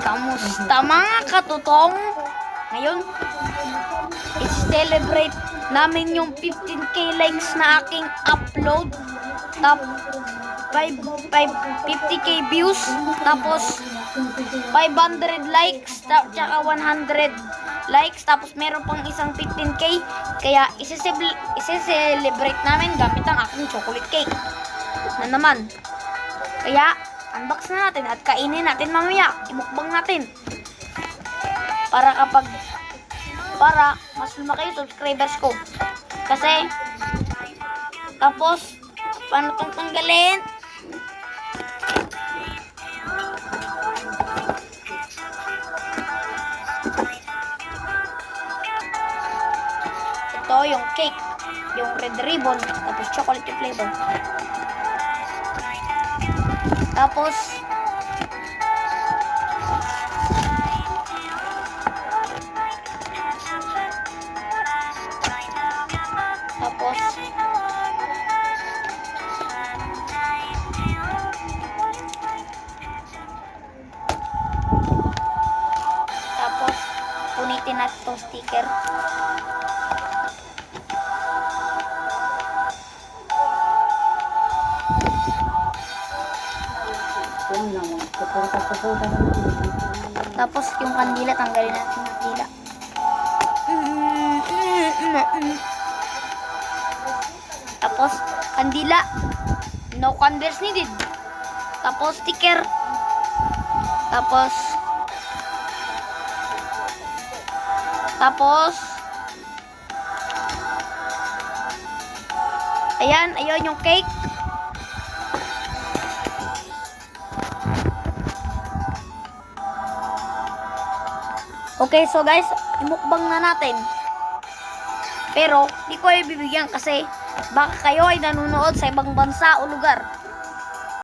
Kamusta mga katutong? Ngayon, i-celebrate namin yung 15k likes na aking upload. Tap 50k views. Tapos 500 likes. Tsaka 100 likes. Tapos meron pang isang 15k. Kaya isi-celebrate namin gamit ang aking chocolate cake. Na naman. Kaya unbox na natin at kainin natin mamaya. Imukbang natin. Para mas lumaki yung subscribers ko. Kasi tapos paano itong tanggalin? Ito yung cake, yung red ribbon, tapos chocolate yung flavor. Tapos punitin natin itong sticker. Tapos yung kandila, tanggalin natin yung kandila. Tapos kandila, no converse needed. Tapos sticker. Tapos ayun yung cake. Okay, so guys, imukbang na natin. Pero, di ko ay bibigyan kasi baka kayo ay nanonood sa ibang bansa o lugar.